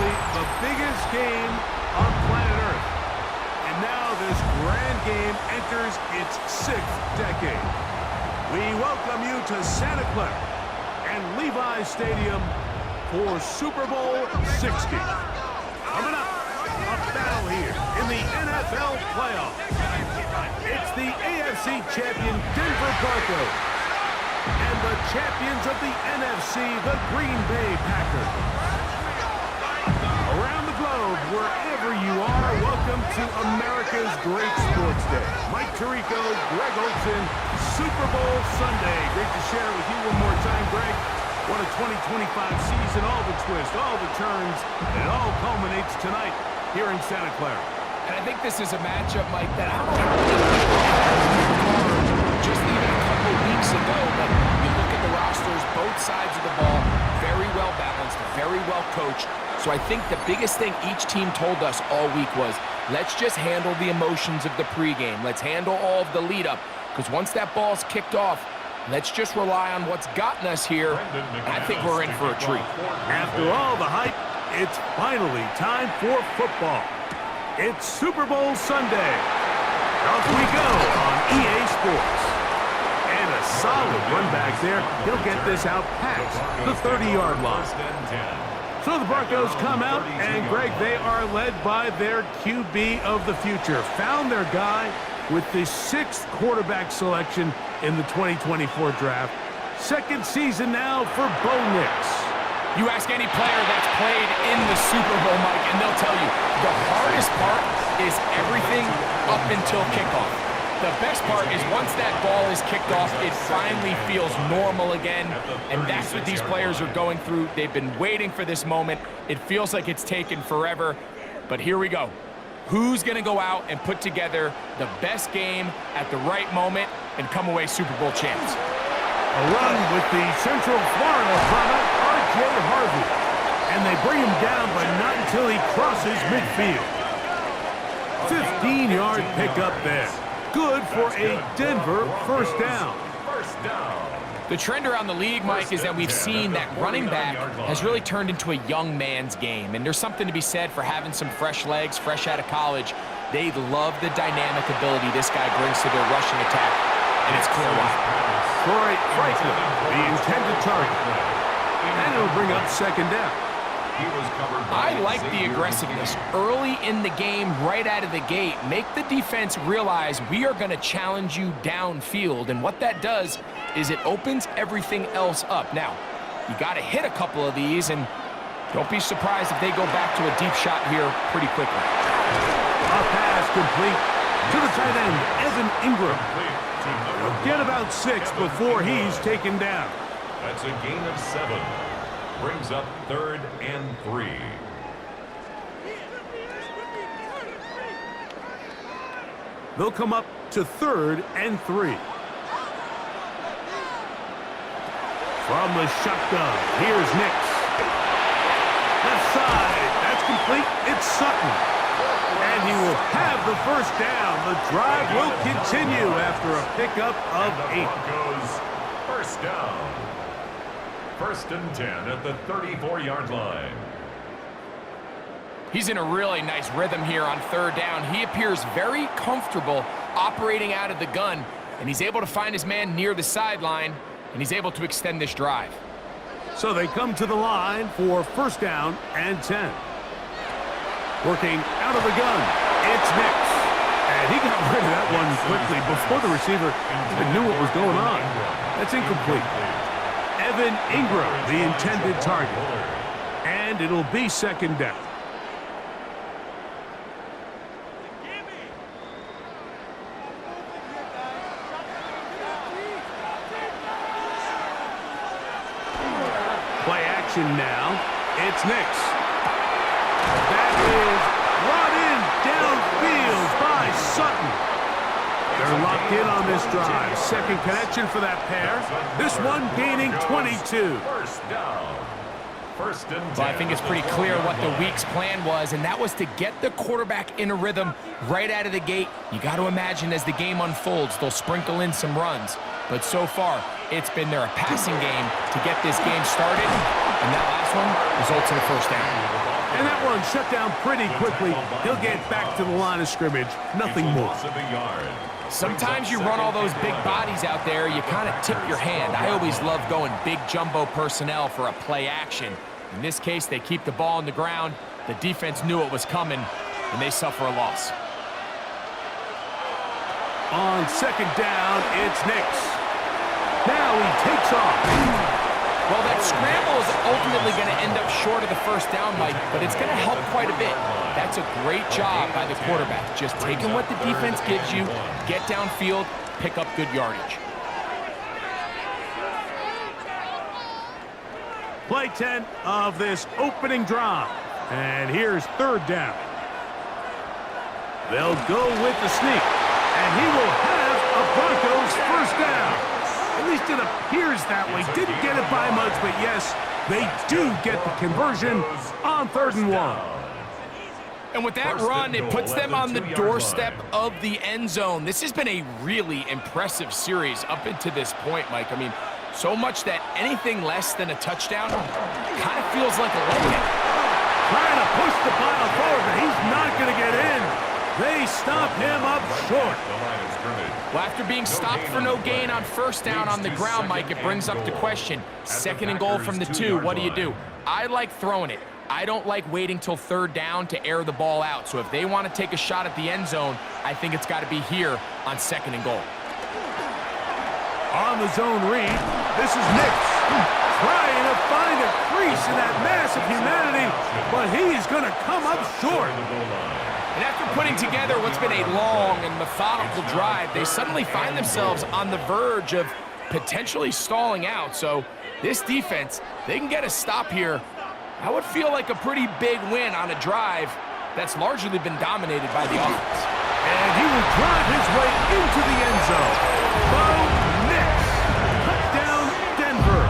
arguably the biggest game on planet Earth. And now this grand game enters its 6th decade. We welcome you to Santa Clara and Levi's Stadium for Super Bowl 60. Coming up, a battle here in the NFL playoffs. It's the AFC champion Denver Broncos and the champions of the NFC, the Green Bay Packers. Around the globe, wherever you are, welcome to America's Great Sports Day. Mike Tirico, Greg Olson, Super Bowl Sunday. Great to share with you one more time, Greg. What a 2025 season, all the twists, all the turns, and it all culminates tonight here in Santa Clara. And I think this is a matchup, Mike, that I don't think just even a couple weeks ago, but you look at the rosters, both sides of the ball, very well balanced, very well coached. So I think the biggest thing each team told us all week was, let's just handle the emotions of the pregame. Let's handle all of the lead-up, because once that ball's kicked off, let's just rely on what's gotten us here, and I think we're in for a treat. After all the hype, it's finally time for football. It's Super Bowl Sunday. Off we go on EA Sports. And a solid run back there. He'll get this out past the 30-yard line. So the Broncos come out, and Greg, they are led by their QB of the future. Found their guy with the 6th quarterback selection in the 2024 draft. 2nd season now for Bo Nix. You ask any player that's played in the Super Bowl, Mike, and they'll tell you the hardest part is everything up until kickoff. The best part is once that ball is kicked off, it finally feels normal again, and that's what these players are going through. They've been waiting for this moment. It feels like it's taken forever, but here we go. Who's going to go out and put together the best game at the right moment and come away Super Bowl champs? A run with the Central Florida product, R.J. Harvey. And they bring him down, but not until he crosses midfield. 15-yard pickup there. Good for a Denver first down. The trend around the league, Mike, is that we've seen that running back has really turned into a young man's game. And there's something to be said for having some fresh legs, fresh out of college. They love the dynamic ability this guy brings to their rushing attack, and it's clear why. Troy Franklin, the intended target. And it'll bring up 2nd down. I like the aggressiveness early in the game, right out of the gate. Make the defense realize we are going to challenge you downfield, and what that does is it opens everything else up. Now, you got to hit a couple of these, and don't be surprised if they go back to a deep shot here pretty quickly. A pass complete to the tight end, Evan Ingram. He'll get about 6 before he's taken down. That's a gain of 7. Brings up 3rd and 3. They'll come up to 3rd and 3. From the shotgun, here's Nix. Left side, that's complete. It's Sutton. And he will have the first down. The drive will continue after a pickup of 8. Broncos first down. 1st and 10 at the 34-yard line. He's in a really nice rhythm here on 3rd down. He appears very comfortable operating out of the gun, and he's able to find his man near the sideline, and he's able to extend this drive. So they come to the line for 1st down and 10. Working out of the gun, it's Nix. And he got rid of that one quickly before the receiver even knew what was going on. That's incomplete. Evan Ingram, the intended target. And it'll be 2nd down. Play action now. It's Nix. That is brought in downfield by Sutton. They're locked in on this drive. 2nd connection for that pair. This one gaining 22. First down. 1st and 10. Well, I think it's pretty clear what the week's plan was, and that was to get the quarterback in a rhythm right out of the gate. You got to imagine as the game unfolds, they'll sprinkle in some runs. But so far, it's been their passing game to get this game started. and that last one results in a first down. And that one shut down pretty quickly. He'll get back to the line of scrimmage. Nothing more. Sometimes you run all those big bodies out there, you kind of tip your hand. I always love going big jumbo personnel for a play action. In this case, they keep the ball on the ground. The defense knew it was coming, and they suffer a loss. On second down, it's Nix. Now he takes off. Well, that scramble is ultimately going to end up short of the first down, Mike, but it's going to help quite a bit. That's a great job by the quarterback. Just taking what the defense gives you, get downfield, pick up good yardage. Play 10 of this opening drive. And here's third down. They'll go with the sneak. And he will have a Broncos first down. At least it appears that way. Didn't get it by much, but yes, they do get the conversion on 3rd and 1. And with that run, it puts them on the doorstep of the end zone. This has been a really impressive series up until this point, Mike. I mean, so much that anything less than a touchdown kind of feels like a letdown. Trying to push the pile forward, but he's not going to get in. They stop him up short. Well, after being stopped for no gain on first down on the ground, Mike, it brings up the question. 2nd and goal from the 2, what do? I like throwing it. I don't like waiting till 3rd down to air the ball out. So if they want to take a shot at the end zone, I think it's got to be here on 2nd and goal. On the zone read, this is Nix. Trying to find a crease in that mass of humanity, but he's going to come up short. And after putting together what's been a long and methodical drive, they suddenly find themselves on the verge of potentially stalling out. So this defense, they can get a stop here. That would feel like a pretty big win on a drive that's largely been dominated by the offense. And he will drive his way into the end zone. Bo Nix. Touchdown, Denver.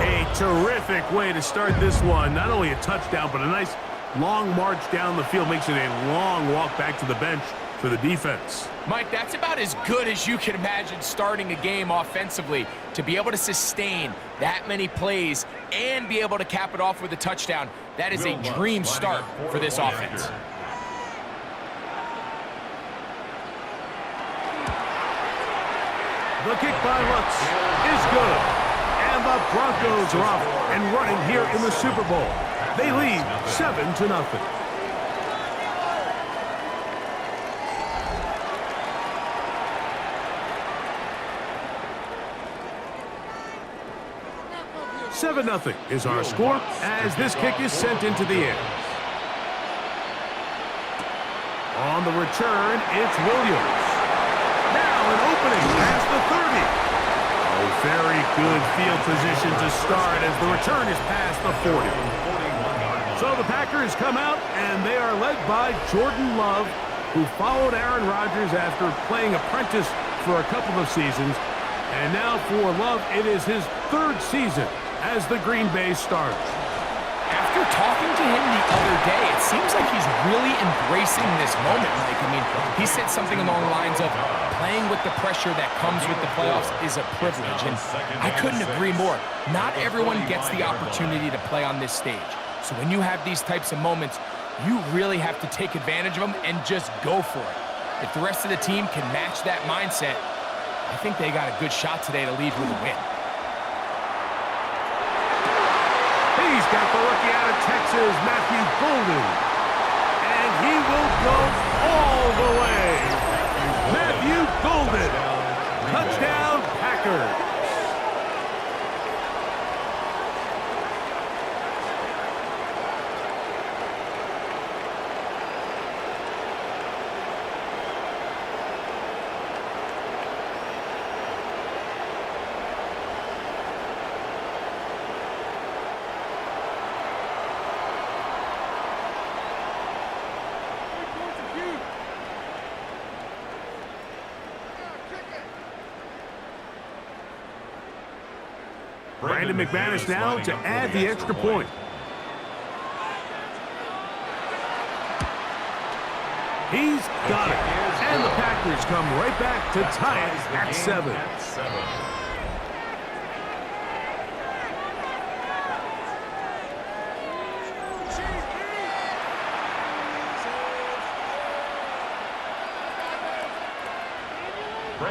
A terrific way to start this one. Not only a touchdown, but a nice long march down the field. Makes it a long walk back to the bench for the defense. Mike, that's about as good as you can imagine starting a game offensively. To be able to sustain that many plays and be able to cap it off with a touchdown, that is a dream start for this offense. The kick by Lutz is good. And the Broncos are off and running here in the Super Bowl. They lead 7-0. $7-0 is our score as this kick is sent into the air. On the return, it's Williams. Now an opening past the 30. Oh, very good field position to start as the return is past the 40. So the Packers come out, and they are led by Jordan Love, who followed Aaron Rodgers after playing apprentice for a couple of seasons. And now for Love, it is his 3rd season as the Green Bay starter. After talking to him the other day, it seems like he's really embracing this moment, Mike. I mean, he said something along the lines of playing with the pressure that comes with the playoffs is a privilege, and I couldn't agree more. Not everyone gets the opportunity to play on this stage. So when you have these types of moments, you really have to take advantage of them and just go for it. If the rest of the team can match that mindset, I think they got a good shot today to leave with a win. He's got the rookie out of Texas, Matthew Golden. And he will go all the way. Matthew Golden. Touchdown, Packers. Brandon McManus now to add the extra point. He's got it. And the Packers come right back to tie it at 7.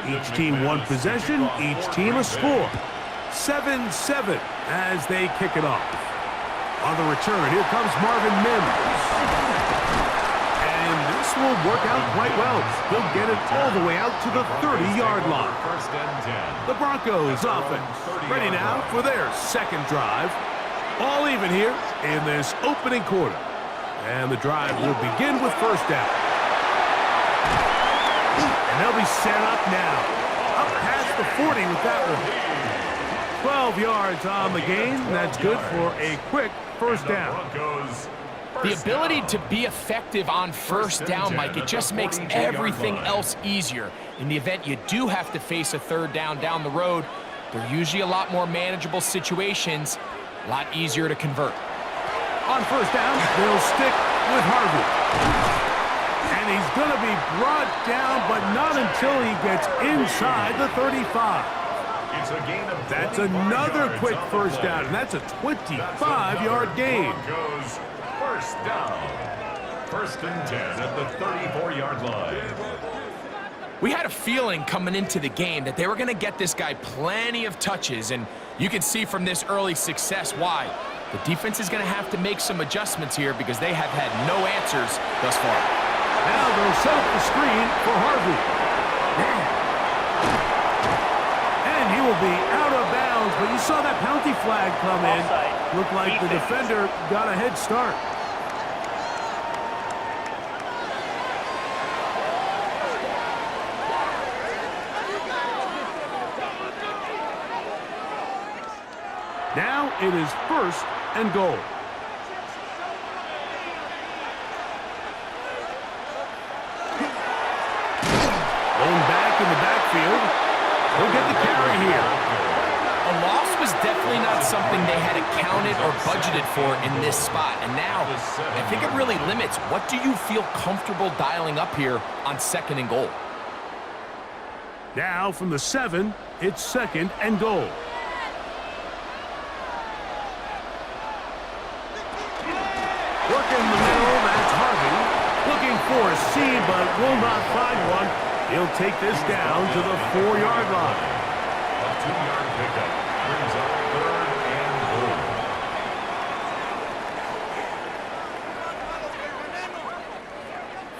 Each team one possession, each team a score. 7-7 as they kick it off. On the return, here comes Marvin Mims. And this will work out quite well. He'll get it all the way out to the 30-yard line. The Broncos offense ready now for their second drive. All even here in this opening quarter. And the drive will begin with first down. And they'll be set up now. Up past the 40 with that one. 12 yards on the game. That's good for a quick first down. The ability to be effective on first down, Mike, it just makes everything else easier. In the event you do have to face a third down the road, they're usually a lot more manageable situations, a lot easier to convert. On first down, they'll stick with Harvey. And he's going to be brought down, but not until he gets inside the 35. That's another quick first down, and that's a 25-yard gain. First down. First and 10 at the 34-yard line. We had a feeling coming into the game that they were going to get this guy plenty of touches, and you can see from this early success why. The defense is going to have to make some adjustments here because they have had no answers thus far. Now they'll set up the screen for Harvey. And he will be out of bounds, but you saw that penalty flag come in. Looked like the defender got a head start. Now it is first and goal. Going back in the backfield. He'll get the carry here. A loss was definitely not something they had accounted or budgeted for in this spot. And now, I think it really limits what do you feel comfortable dialing up here on second and goal. Now from the 7, it's second and goal. Working the middle, that's Harvey. Looking for a seam, but will not find one. He'll take this down to the 4-yard line. A 2-yard pickup brings up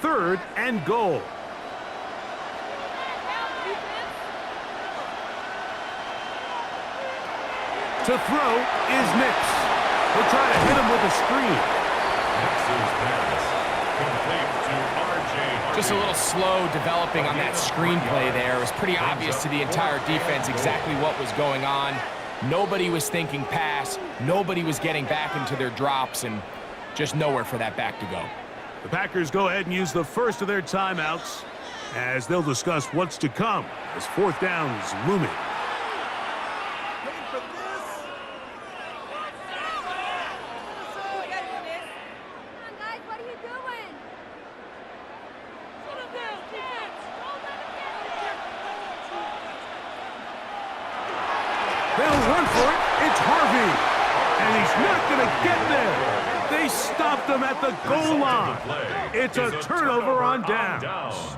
third and goal. To throw is Nix. He'll try to hit him with a screen. Just a little slow developing on that screenplay there. It was pretty obvious to the entire defense exactly what was going on. Nobody was thinking pass. Nobody was getting back into their drops, and just nowhere for that back to go. The Packers go ahead and use the first of their timeouts as they'll discuss what's to come as fourth down is looming. They'll run for it. It's Harvey. And he's not going to get there. They stopped him at the goal line. It's a turnover on downs.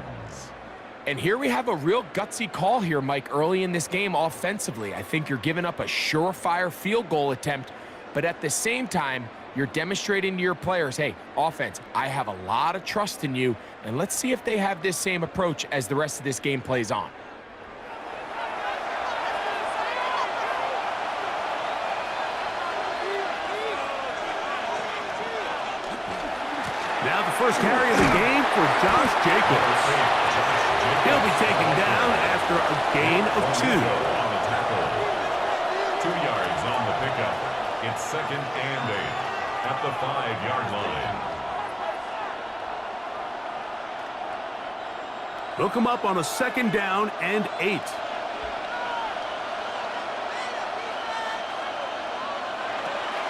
And here we have a real gutsy call here, Mike, early in this game offensively. I think you're giving up a surefire field goal attempt, but at the same time, you're demonstrating to your players, hey, offense, I have a lot of trust in you, and let's see if they have this same approach as the rest of this game plays on. Now the first carry of the game for Josh Jacobs. He'll be taken down after a gain of 2. 2 yards on the pickup. It's second and 8 at the 5-yard line. They'll come up on a second down and 8.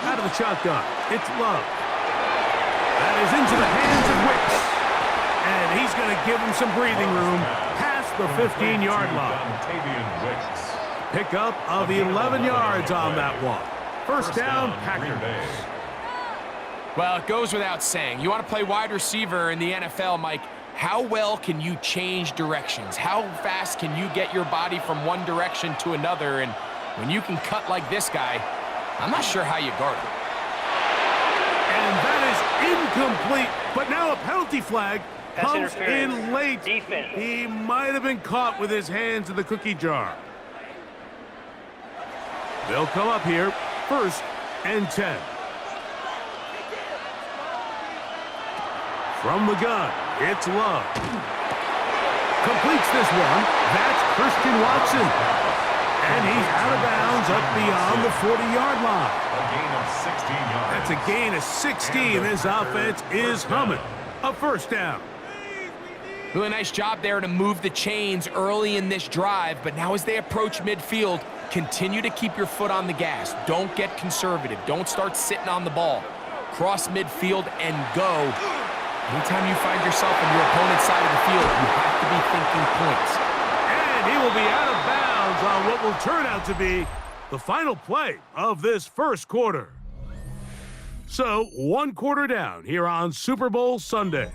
Out of the shotgun, it's Love. That is into the hands of Wicks. And he's going to give him some breathing room past the 15-yard line. Pickup of 11 yards on that one. First down, Packers. Well, it goes without saying. You want to play wide receiver in the NFL, Mike, How well can you change directions? How fast can you get your body from one direction to another? And when you can cut like this guy, I'm not sure how you guard him. And that is incomplete. But now a penalty flag comes in late. Defense. He might have been caught with his hands in the cookie jar. They'll come up here, 1st and 10. From the gun, it's Love. Completes this one. That's Christian Watson. And he's out of bounds up beyond the 40-yard line. A gain of 16 yards. That's a gain of 16. This offense is humming. A 1st down. Really nice job there to move the chains early in this drive, but now as they approach midfield, continue to keep your foot on the gas. Don't get conservative. Don't start sitting on the ball. Cross midfield and go. Anytime you find yourself on your opponent's side of the field, you have to be thinking points. And he will be out of bounds on what will turn out to be the final play of this 1st quarter. So, 1 quarter down here on Super Bowl Sunday.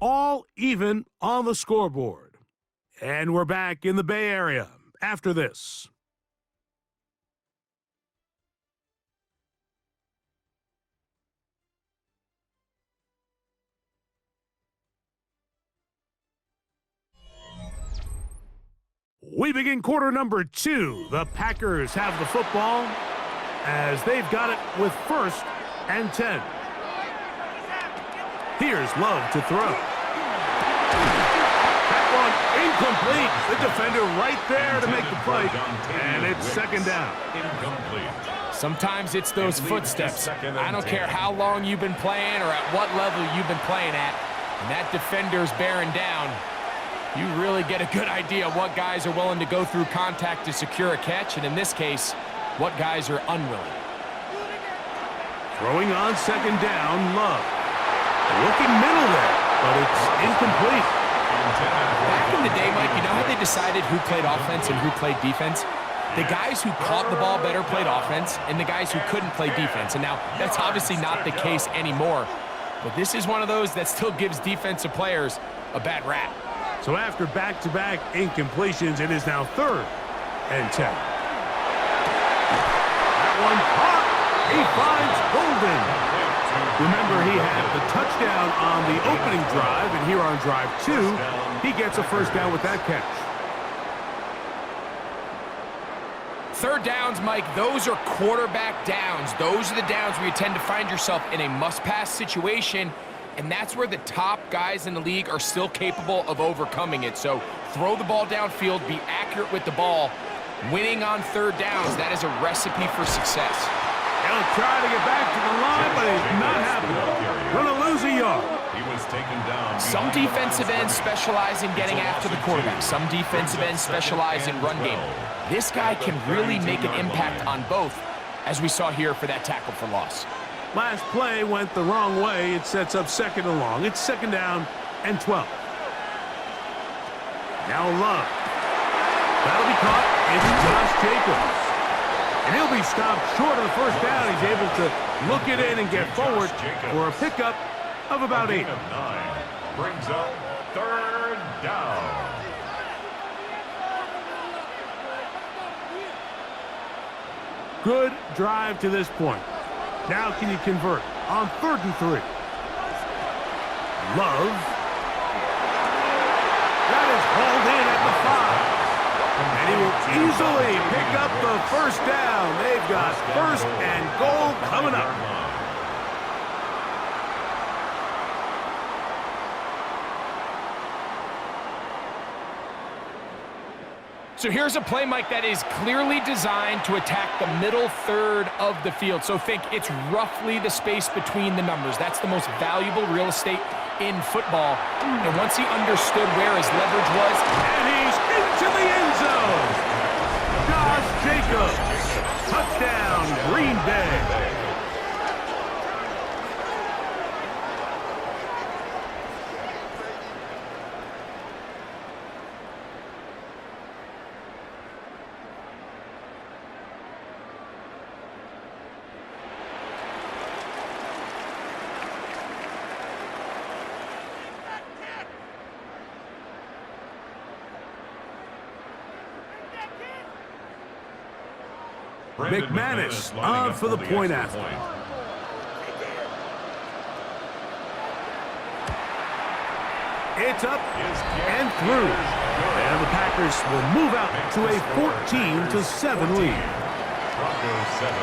All even on the scoreboard. And we're back in the Bay Area after this. We begin quarter number 2. The Packers have the football as they've got it with 1st and 10. Here's Love to throw. That one incomplete. The defender right there to make the play. And it's 2nd down. Incomplete. Sometimes it's those footsteps. I don't care how long you've been playing or at what level you've been playing at. And that defender's bearing down. You really get a good idea of what guys are willing to go through contact to secure a catch, and in this case, what guys are unwilling. Throwing on 2nd down, Love. Looking middle there, but it's incomplete. Back in the day, Mike, you know how they decided who played offense and who played defense? The guys who caught the ball better played offense, and the guys who couldn't play defense. And now, that's obviously not the case anymore, but this is one of those that still gives defensive players a bad rap. So after back-to-back incompletions, it is now 3rd and 10. That one caught. He finds Golden. Remember, he had the touchdown on the opening drive, and here on drive 2, he gets a 1st down with that catch. 3rd downs, Mike, those are quarterback downs. Those are the downs where you tend to find yourself in a must-pass situation, and that's where the top guys in the league are still capable of overcoming it. So throw the ball downfield, be accurate with the ball. Winning on 3rd downs, that is a recipe for success. He'll try to get back to the line, but he's not happening. Going to lose a yard. He was taken down. Some defensive ends specialize in getting after the quarterback. Some defensive ends specialize in run game. This guy can really make an impact on both, as we saw here for that tackle for loss. Last play went the wrong way. It sets up 2nd and long. It's 2nd down and 12. Now Love. That'll be caught. It's Josh Jacobs. And he'll be stopped short of the 1st down. He's able to look it in and get forward for a pickup of about 8. 9 brings up 3rd down. Good drive to this point. Now can you convert on 3rd and 3? Love. That is hauled in at the 5. And he will easily pick up the 1st down. They've got 1st and goal coming up. So here's a play, Mike, that is clearly designed to attack the middle 3rd of the field. So think it's roughly the space between the numbers. That's the most valuable real estate in football. And once he understood where his leverage was, and he's into the end zone. Josh Jacobs. Touchdown, Green Bay. McManus on for the point after. It's up and through. And the Packers will move out to a 14-7 lead. Broncos 7.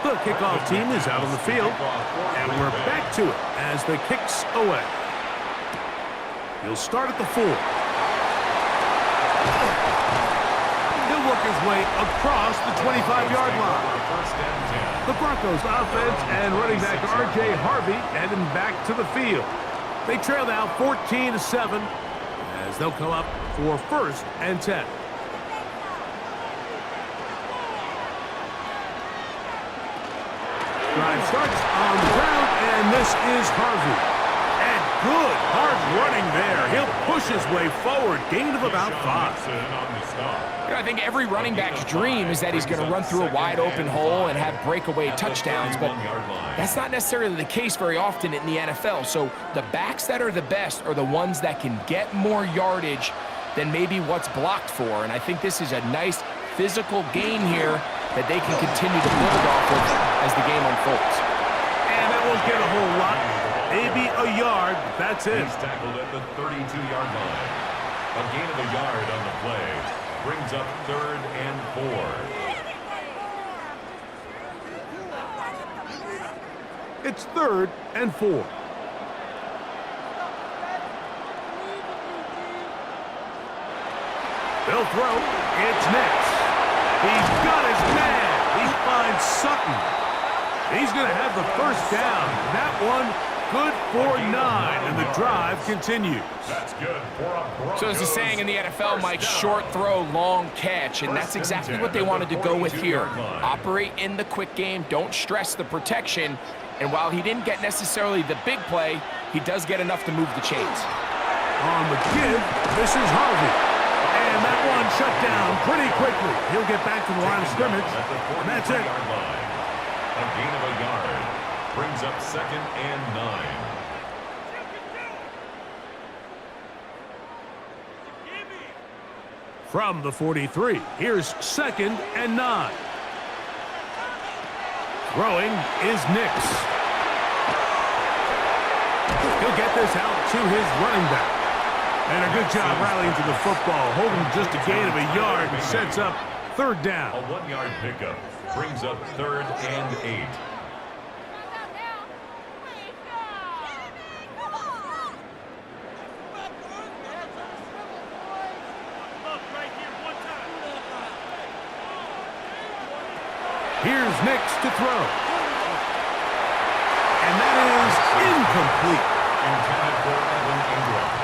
The kickoff team is out on the field, and we're back to it as the kick's away. He'll start at the 4. He'll work his way across the 25-yard line. The Broncos offense and running back R.J. Harvey heading back to the field. They trail now 14-7 as they'll come up for 1st and 10. Drive starts on the ground, and this is Harvey. And good hard running there. He'll push his way forward, gain of about 5. I think every running back's dream is that he's going to run through a wide open hole and have breakaway touchdowns, but that's not necessarily the case very often in the NFL. So the backs that are the best are the ones that can get more yardage than maybe what's blocked for. And I think this is a nice physical gain here that they can continue to build off of as the game unfolds. And that won't get a whole lot. Maybe a yard, but that's it. He's tackled at the 32-yard line. A gain of a yard on the play brings up 3rd and 4. It's 3rd and 4. They'll throw. It's Nix. He's got his man. He finds Sutton. He's going to have the 1st down. That one good for 9, and the drive continues. That's good for a Broncos. So there's a saying in the NFL, Mike, short throw, long catch, and that's exactly what they wanted to go with here. Operate in the quick game, don't stress the protection, and while he didn't get necessarily the big play, he does get enough to move the chains. On the give, this is Harvey. And that one shut down pretty quickly. He'll get back to the line of scrimmage, and that's it. A gain of a yard brings up 2nd and 9. From the 43, here's 2nd and 9. Throwing is Nix. He'll get this out to his running back. And a good job rallying to the football, holding just a gain of a yard and sets up 3rd down. A 1-yard pickup brings up 3rd and 8. Here's Nix to throw. And that is incomplete.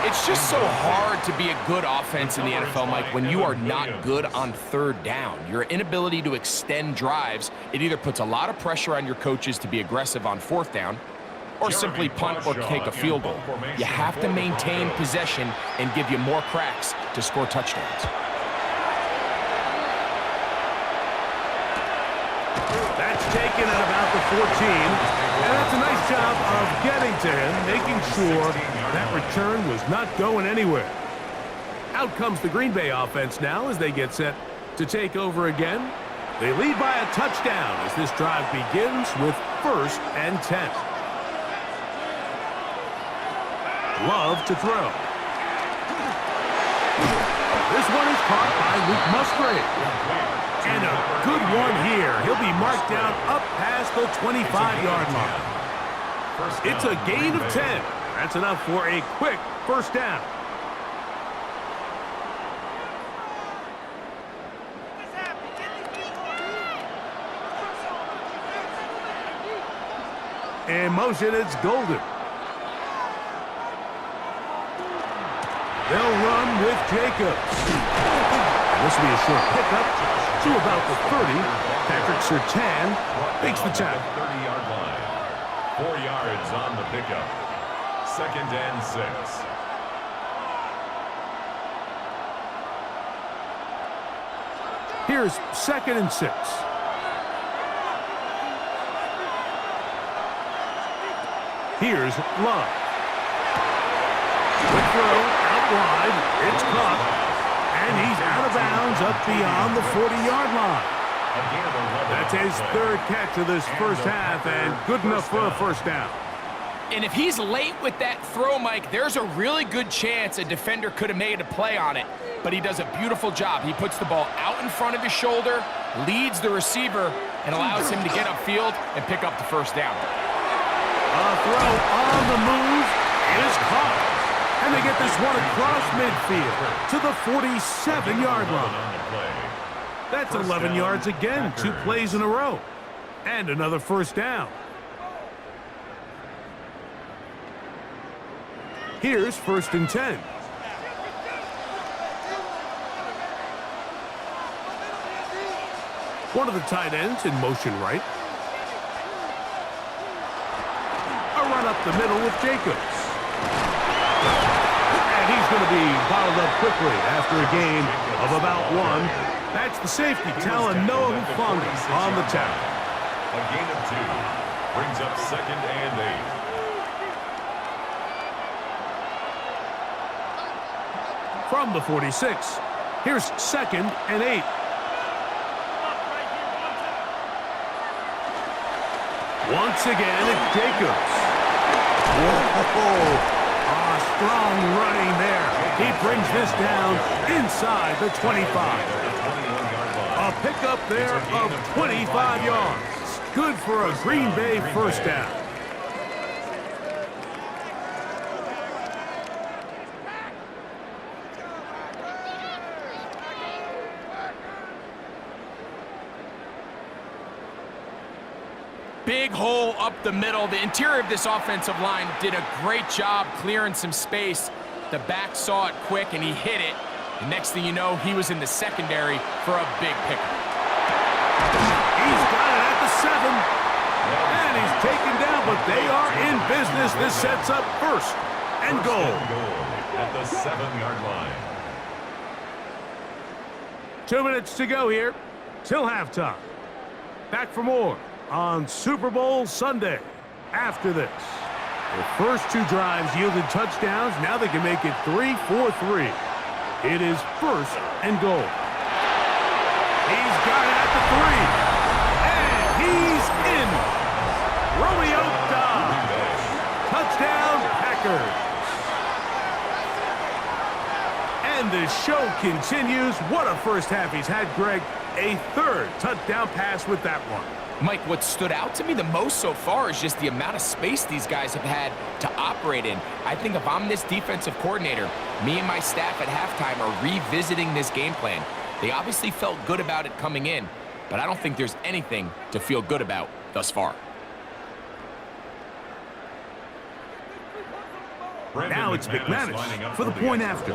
It's just so hard to be a good offense in the NFL, Mike, when you are not good on 3rd down. Your inability to extend drives, it either puts a lot of pressure on your coaches to be aggressive on 4th down or simply punt or take a field goal. You have to maintain possession and give you more cracks to score touchdowns. That's taken at about the 14, and that's a nice job of getting to him, making sure that return was not going anywhere. Out comes the Green Bay offense now as they get set to take over again. They lead by a touchdown as this drive begins with 1st and 10. Love to throw. This one is caught by Luke Musgrave. And a good one here. He'll be marked down up past the 25-yard line. It's a gain of 10. That's enough for a quick 1st down. In motion, it's Golden. They'll run with Jacobs. And this will be a short pickup to about the 30. Patrick Surtain makes the tackle. 30-yard line. 4 yards on the pickup. 2nd and 6. Here's 2nd and 6. Here's Love. Quick throw out wide. It's caught. And he's out of bounds up beyond the 40-yard line. That's his third catch of this first half, and good enough for a first down. And if he's late with that throw, Mike, there's a really good chance a defender could have made a play on it. But he does a beautiful job. He puts the ball out in front of his shoulder, leads the receiver, and allows him to get upfield and pick up the first down. A throw on the move is caught. And they get this one across midfield to the 47-yard line. That's 11 yards again, 2 plays in a row. And another first down. Here's 1st and 10. One of the tight ends in motion right. A run up the middle with Jacobs. And he's going to be bottled up quickly after a gain of about 1. That's the safety, Talanoa Hufanga on the tackle. A gain of 2 brings up 2nd and 8. From the 46, here's 2nd and 8. Once again, it's Jacobs. Whoa! Strong running there. He brings this down inside the 25. A pickup there of 25 yards. Good for a Green Bay first down. Big hole up the middle. The interior of this offensive line did a great job clearing some space. The back saw it quick, and he hit it. The next thing you know, he was in the secondary for a big pickup. He's got it at the 7. And he's taken down, but they are in business. This sets up 1st and goal. At the 7-yard line. 2 minutes to go here till halftime. Back for more on Super Bowl Sunday after this. The first 2 drives yielded touchdowns. Now they can make it 3-4-3. It is 1st and goal. He's got it at the 3. And he's in. Romeo Dobbs. Touchdown, Packers. And the show continues. What a first half he's had, Greg. A 3rd touchdown pass with that one. Mike, what stood out to me the most so far is just the amount of space these guys have had to operate in. I think if I'm this defensive coordinator, me and my staff at halftime are revisiting this game plan. They obviously felt good about it coming in, but I don't think there's anything to feel good about thus far. Now it's McManus for the point after.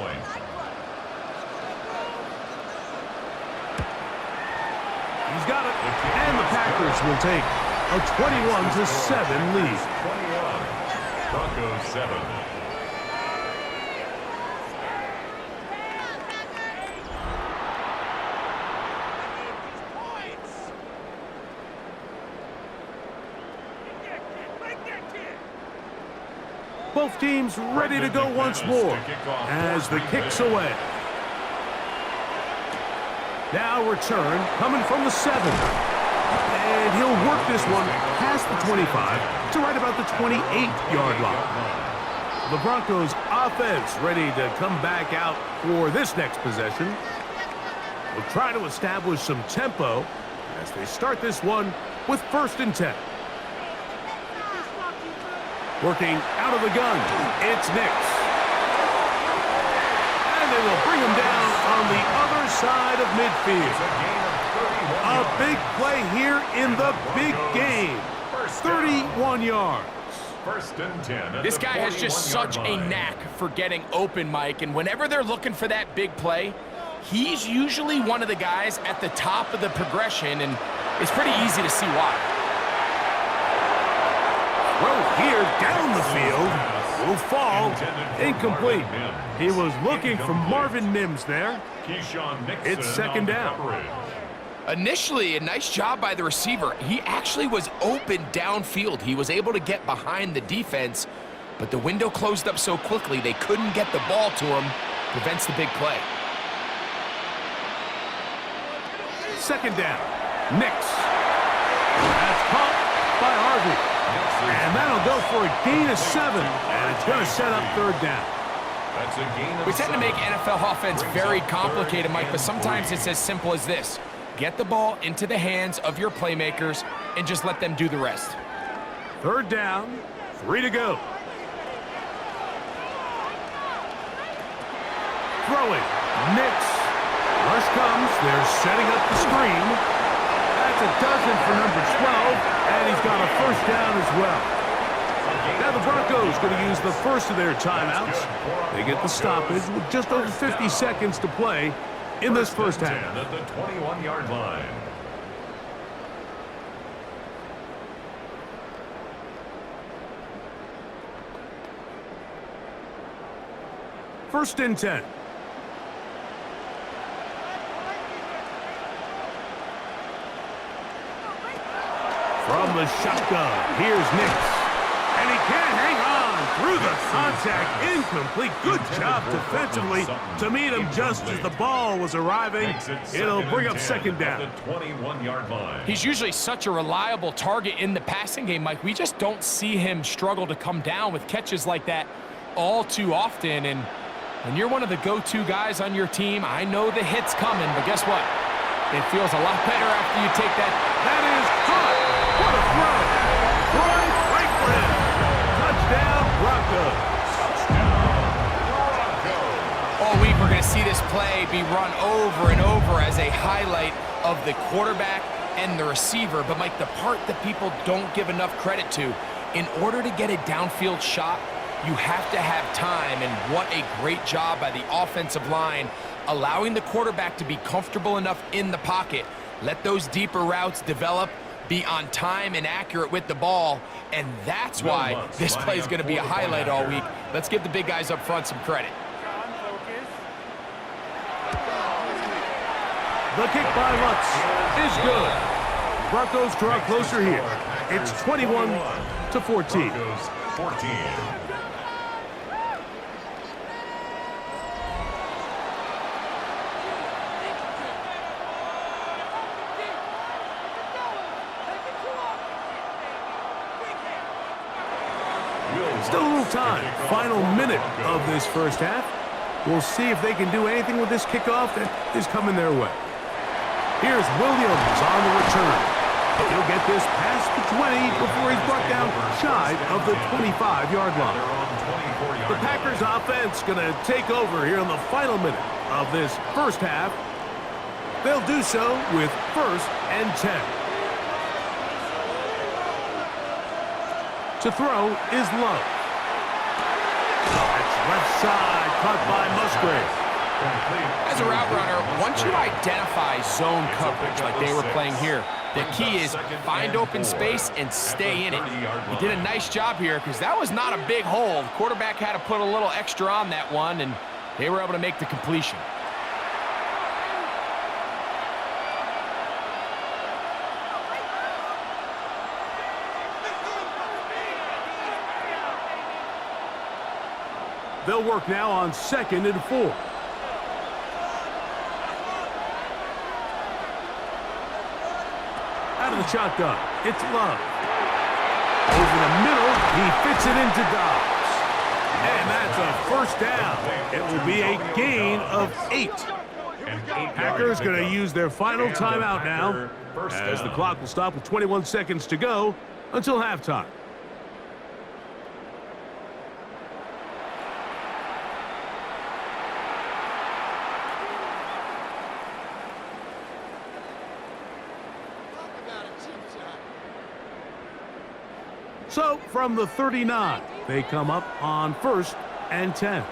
He's got it, and the Packers will take a 21-7 lead. 21, Broncos 7. Both teams ready to go once more as the kick's away. Now return coming from the 7. And he'll work this one past the 25 to right about the 28-yard line. The Broncos offense ready to come back out for this next possession. We'll try to establish some tempo as they start this one with 1st and 10. Working out of the gun, it's Nix. And they will bring him down on the other side of midfield. A big play here in the big game. 31 yards. 1st and 10. This guy has just such a knack for getting open, Mike, and whenever they're looking for that big play, he's usually one of the guys at the top of the progression, and it's pretty easy to see why. Well, here down the field will fall incomplete. He was looking for Marvin Mims there. It's 2nd down. Initially, a nice job by the receiver. He actually was open downfield. He was able to get behind the defense, but the window closed up so quickly they couldn't get the ball to him. Prevents the big play. Second down. Nix. That's caught by Harvey. And that'll go for a gain of 7. And it's going to set up third down. That's a gain of We tend to 7. make NFL offense very complicated, Mike, but sometimes it's as simple as this. Get the ball into the hands of your playmakers and just let them do the rest. Third down. 3 to go. Throwing. Nix. Rush comes. They're setting up the screen. That's a dozen for number 12, and he's got a first down as well. Now the Broncos going to use the first of their timeouts. They get the stoppage with just over 50 seconds to play in this first half. At the 21-yard line. First and 10. From the shotgun, here's Nix. And he can't hang on through the contact. Incomplete. Good job defensively to meet him just as the ball was arriving. It'll bring up second down. At the 21-yard line. He's usually such a reliable target in the passing game, Mike. We just don't see him struggle to come down with catches like that all too often. And when you're one of the go-to guys on your team, I know the hit's coming, but guess what? It feels a lot better after you take that. That is caught. What a throw. Troy Franklin. Touchdown, Broncos. All week we're going to see this play be run over and over as a highlight of the quarterback and the receiver. But, Mike, the part that people don't give enough credit to, in order to get a downfield shot, you have to have time, and what a great job by the offensive line allowing the quarterback to be comfortable enough in the pocket. Let those deeper routes develop, be on time and accurate with the ball, and that's why this play is going to be a highlight all week. Let's give the big guys up front some credit. The kick by Lutz is good. Broncos draw closer here. It's 21-14. Broncos 14. Still a little time. Final minute of this first half. We'll see if they can do anything with this kickoff that is coming their way. Here's Williams on the return. He'll get this past the 20 before he's brought down shy of the 25-yard line. The Packers offense going to take over here in the final minute of this first half. They'll do so with first and 10. To throw is Love. That's left side, caught by Musgrave. As a route runner, once you identify zone coverage like they were playing here, the key is find open space and stay in it. He did a nice job here because that was not a big hole. The quarterback had to put a little extra on that one, and they were able to make the completion. They'll work now on 2nd and 4. Out of the shotgun, it's Love. Over the middle, he fits it into Dobbs. And that's a first down. It will be a gain of 8. Packers going to use their final timeout now, as the clock will stop with 21 seconds to go until halftime. So, from the 39, they come up on 1st and 10.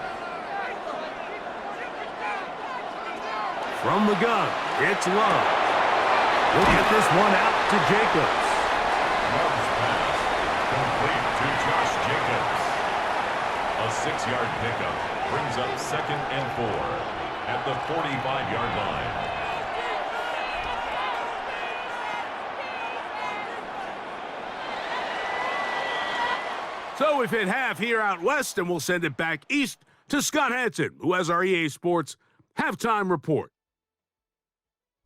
From the gun, it's Love. We'll get this one out to Jacobs. Love's pass complete to Josh Jacobs. A 6-yard pickup brings up 2nd and 4 at the 45-yard line. So we've hit half here out west, and we'll send it back east to Scott Hansen, who has our EA Sports halftime report.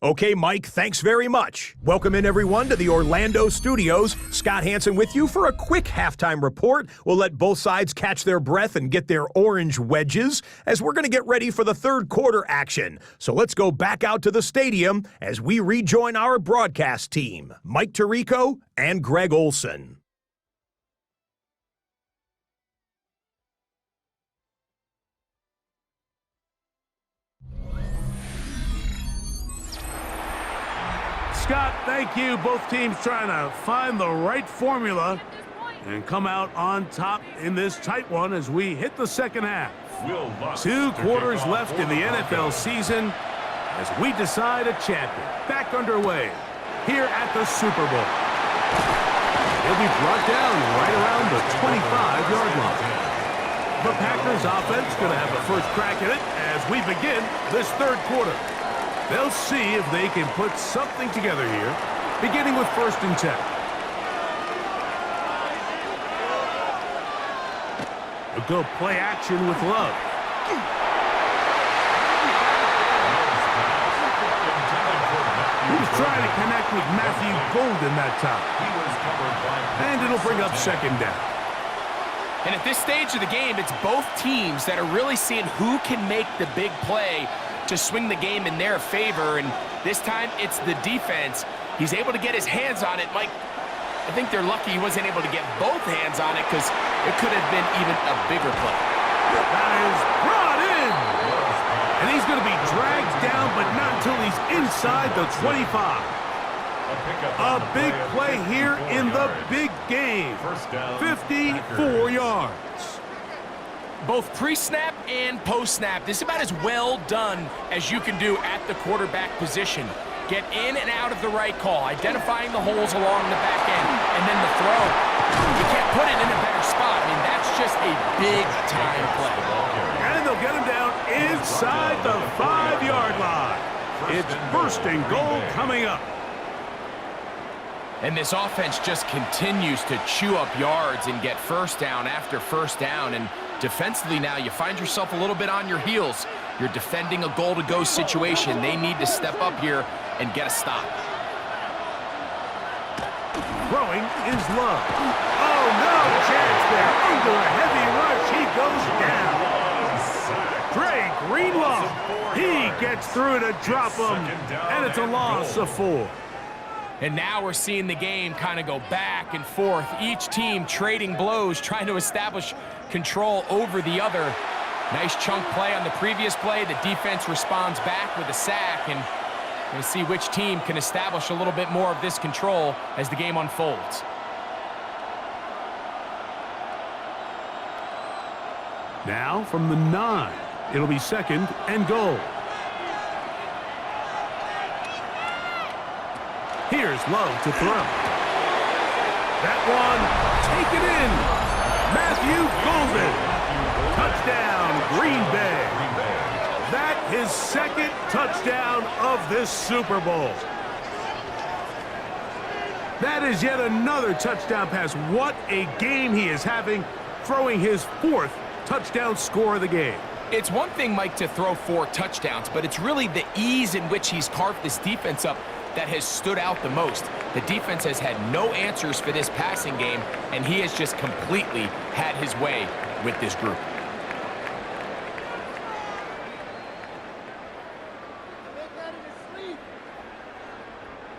Okay, Mike, thanks very much. Welcome in, everyone, to the Orlando studios. Scott Hansen with you for a quick halftime report. We'll let both sides catch their breath and get their orange wedges as we're going to get ready for the third quarter action. So let's go back out to the stadium as we rejoin our broadcast team, Mike Tirico and Greg Olson. Scott, thank you. Both teams trying to find the right formula and come out on top in this tight one as we hit the second half. 2 quarters left in the NFL season as we decide a champion. Back underway here at the Super Bowl. He'll be brought down right around the 25-yard line. The Packers offense going to have the first crack at it as we begin this third quarter. They'll see if they can put something together here, beginning with 1st and 10. They'll go play action with Love. He was trying to connect with Matthew Golden that time. And it'll bring up 2nd down. And at this stage of the game, it's both teams that are really seeing who can make the big play to swing the game in their favor, and this time it's the defense. He's able to get his hands on it. Mike, I think they're lucky he wasn't able to get both hands on it because it could have been even a bigger play. That is brought in! And he's going to be dragged down, but not until he's inside the 25. A big play here in the big game. 54 yards. Both pre-snap and post-snap, this is about as well done as you can do at the quarterback position. Get in and out of the right call, identifying the holes along the back end, and then the throw. You can't put it in a better spot. I mean, that's just a big-time play. And they'll get him down inside the 5-yard line. It's 1st and goal coming up. And this offense just continues to chew up yards and get 1st down after 1st down. And defensively now, you find yourself a little bit on your heels. You're defending a goal-to-go situation. They need to step up here and get a stop. Throwing is Love. Oh, no chance there. Under a heavy rush, he goes down. Dre Greenlaw. He gets through to drop him, and it's a loss of 4. And now we're seeing the game kind of go back and forth. Each team trading blows, trying to establish control over the other. Nice chunk play on the previous play. The defense responds back with a sack, and we'll see which team can establish a little bit more of this control as the game unfolds. Now from the 9, it'll be 2nd and goal. Here's Love to throw. That one, taken in. Matthew Golden. Touchdown, Green Bay. That his 2nd touchdown of this Super Bowl. That is yet another touchdown pass. What a game he is having, throwing his 4th touchdown score of the game. It's one thing, Mike, to throw 4 touchdowns, but it's really the ease in which he's carved this defense up that has stood out the most. The defense has had no answers for this passing game, and he has just completely had his way with this group.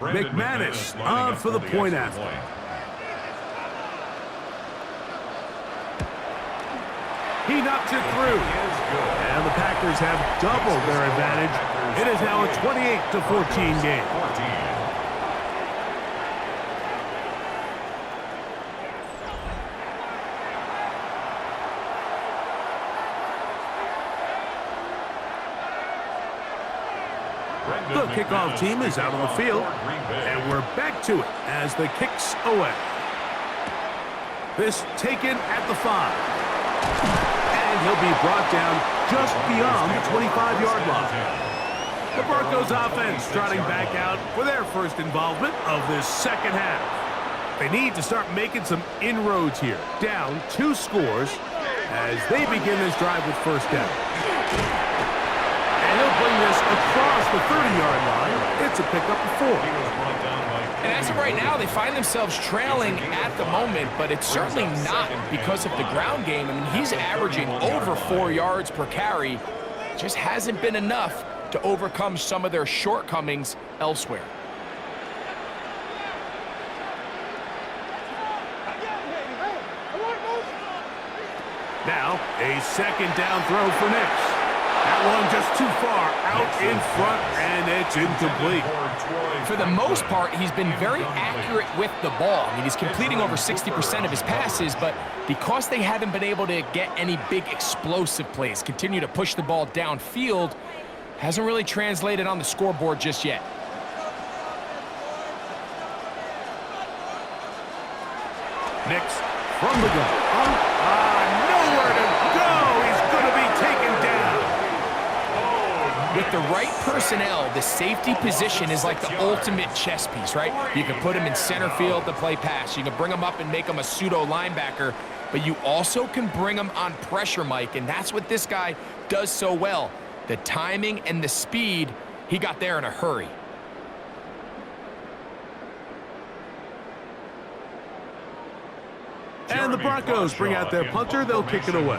McManus on for the point after. He knocks it through. And the Packers have doubled their advantage. It is now a 28-14 game. The kickoff team is out on the field, and we're back to it as the kicks away. This taken at the 5. And he'll be brought down just beyond the 25-yard line. The Broncos offense trotting back out for their first involvement of this second half. They need to start making some inroads here. Down 2 scores as they begin this drive with first down. And he'll bring this across the 30-yard line. It's a pickup of 4. And as of right now, they find themselves trailing at the moment, but it's certainly not because of the ground game. I mean, he's averaging over 4 yards per carry. Just hasn't been enough to overcome some of their shortcomings elsewhere. Now, a second down throw for Nix. That one just too far out in front, and it's incomplete. For the most part, he's been very accurate with the ball. I mean, he's completing over 60% of his passes, but because they haven't been able to get any big explosive plays, continue to push the ball downfield, hasn't really translated on the scoreboard just yet. Nix from the gun. Nowhere to go. He's going to be taken down. With the right personnel, the safety position is like the ultimate chess piece, right? You can put him in center field to play pass. You can bring him up and make him a pseudo linebacker, but you also can bring him on pressure, Mike, and that's what this guy does so well. The timing and the speed, he got there in a hurry. And the Broncos bring out their punter. They'll kick it away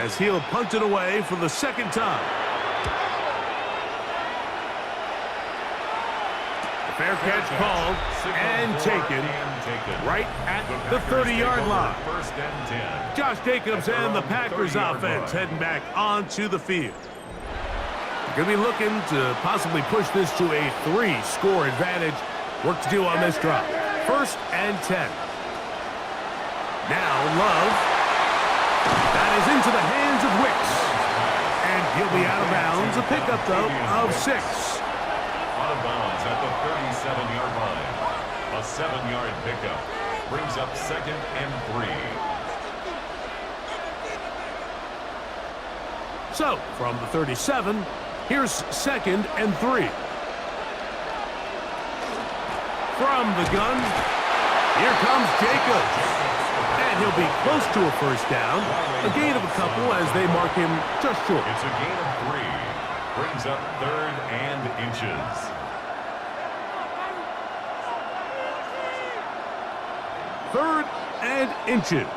as he'll punt it away for the second time. Fair catch called and taken right at the 30-yard line. Josh Jacobs and the Packers offense heading back onto the field. They're going to be looking to possibly push this to a 3-score advantage. Work to do on this drive. 1st and 10. Now Love. That is into the hands of Wicks. And he'll be out of bounds. A pickup, though, of 6. Out of bounds at the 37-yard line. A 7-yard pickup brings up 2nd and 3. So, from the 37, here's 2nd and 3. From the gun, here comes Jacobs. And he'll be close to a first down. A gain of a couple as they mark him just short. It's a gain of 3. Brings up 3rd and inches. Third and inches.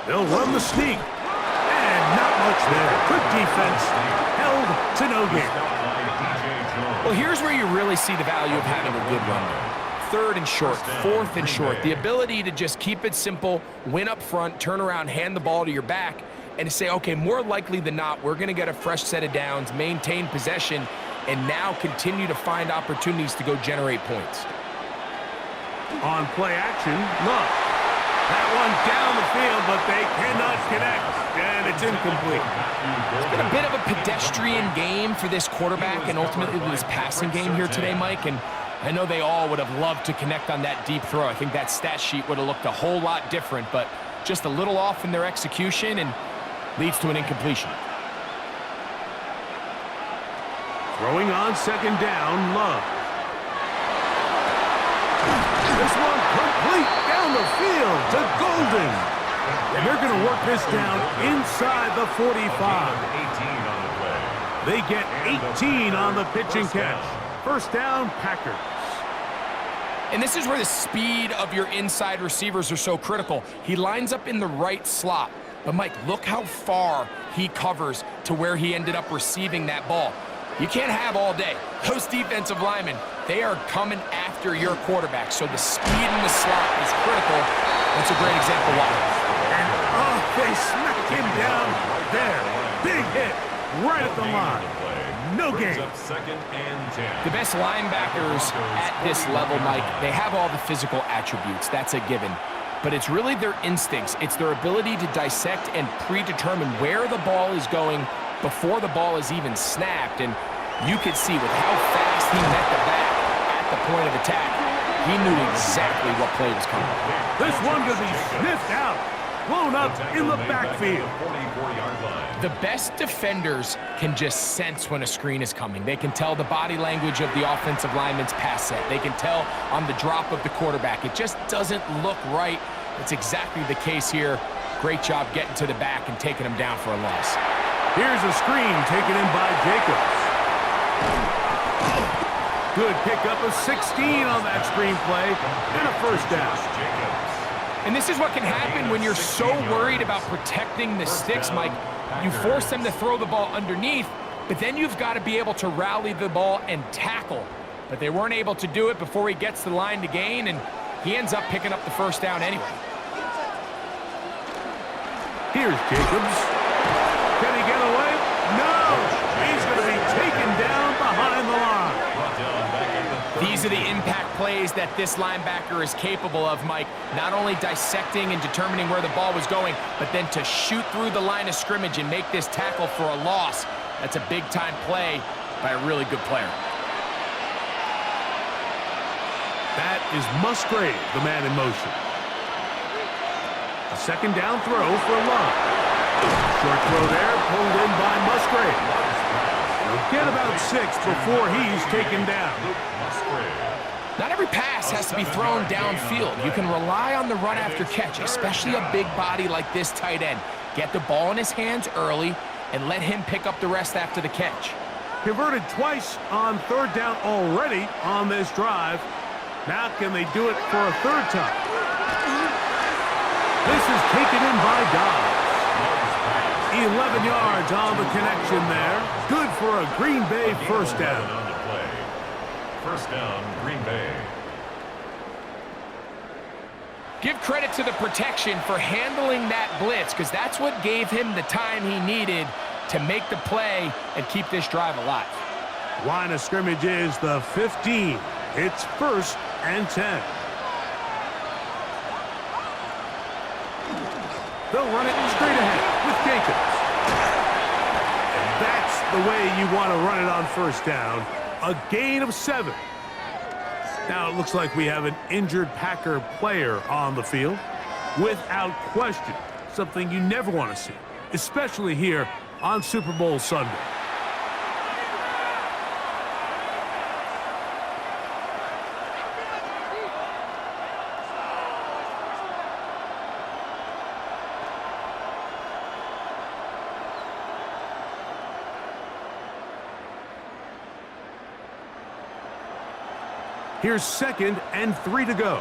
They'll run the sneak. And not much there. Good defense. Held to no gain. Well, here's where you really see the value of having a good run game. 3rd and short, 4th and short. The ability to just keep it simple, win up front, turn around, hand the ball to your back, and to say, okay, more likely than not, we're going to get a fresh set of downs, maintain possession, and now continue to find opportunities to go generate points. On play action, Love. That one down the field, but they cannot connect, and it's incomplete. It's been a bit of a pedestrian game for this quarterback and ultimately this passing game here today, Mike, and I know they all would have loved to connect on that deep throw. I think that stat sheet would have looked a whole lot different, but just a little off in their execution and leads to an incompletion. Throwing on 2nd down, Love. This one complete down the field to Golden. And they're going to work this down inside the 45. They get 18 on the pitch and catch. First down, Packers. And this is where the speed of your inside receivers are so critical. He lines up in the right slot. But, Mike, look how far he covers to where he ended up receiving that ball. You can't have all day. Those defensive linemen, they are coming after your quarterback. So the speed in the slot is critical. That's a great example why. And, they smacked him down there. Big hit right at the line. No gain. The best linebackers at this level, Mike, they have all the physical attributes. That's a given. But it's really their instincts. It's their ability to dissect and predetermine where the ball is going before the ball is even snapped. And you could see with how fast he met the back at the point of attack, he knew exactly what play was coming. This one could be sniffed out. blown up in the backfield. 44-yard line. The best defenders can just sense when a screen is coming. They can tell the body language of the offensive lineman's pass set. They can tell on the drop of the quarterback. It just doesn't look right. It's exactly the case here. Great job getting to the back and taking him down for a loss. Here's a screen taken in by Jacobs. Good pickup of 16 on that screen play and a first down. And this is what can happen when you're so worried about protecting the sticks, Mike. You force them to throw the ball underneath, but then you've got to be able to rally the ball and tackle. But they weren't able to do it before he gets to the line to gain, and he ends up picking up the first down anyway. Here's Jacobs. Can he get away? No! He's going to be taken down behind the line. These are the impact plays that this linebacker is capable of, Mike. Not only dissecting and determining where the ball was going, but then to shoot through the line of scrimmage and make this tackle for a loss. That's a big-time play by a really good player. That is Musgrave, the man in motion. A second down throw for Love. Short throw there, pulled in by Musgrave. He'll get about 6 before he's taken down. Not every pass has to be thrown downfield. You can rely on the run after catch, especially a big body like this tight end. Get the ball in his hands early and let him pick up the rest after the catch. Converted twice on third down already on this drive. Now can they do it for a third time? This is taken in by Dobbs. 11 yards on the connection there. Good for a Green Bay first down. First down, Green Bay. Give credit to the protection for handling that blitz, because that's what gave him the time he needed to make the play and keep this drive alive. Line of scrimmage is the 15. It's 1st and 10. They'll run it straight ahead with Jacobs. And that's the way you want to run it on first down. A gain of 7. Now it looks like we have an injured Packer player on the field. Without question, something you never want to see, especially here on Super Bowl Sunday. Here's 2nd and 3 to go.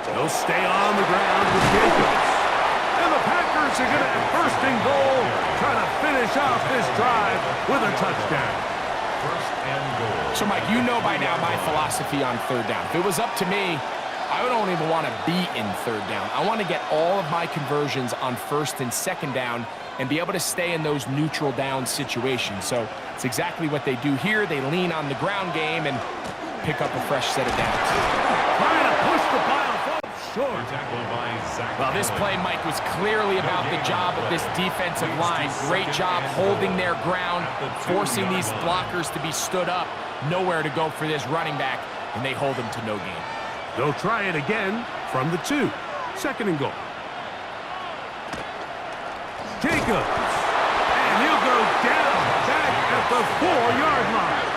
They'll stay on the ground with Jacobs. And the Packers are going to have 1st and goal, trying to finish off this drive with a touchdown. 1st and goal. So, Mike, you know by now my philosophy on third down. If it was up to me, I don't even want to be in third down. I want to get all of my conversions on 1st and 2nd down and be able to stay in those neutral down situations. So it's exactly what they do here. They lean on the ground game and pick up a fresh set of downs. Trying to push the pile forward short. Well, this play, Mike, was clearly about the job of this defensive line. Great job holding their ground, forcing these blockers to be stood up. Nowhere to go for this running back, and they hold him to no gain. They'll try it again from the 2. 2nd and goal. Jacobs, and he'll go down back at the 4-yard line.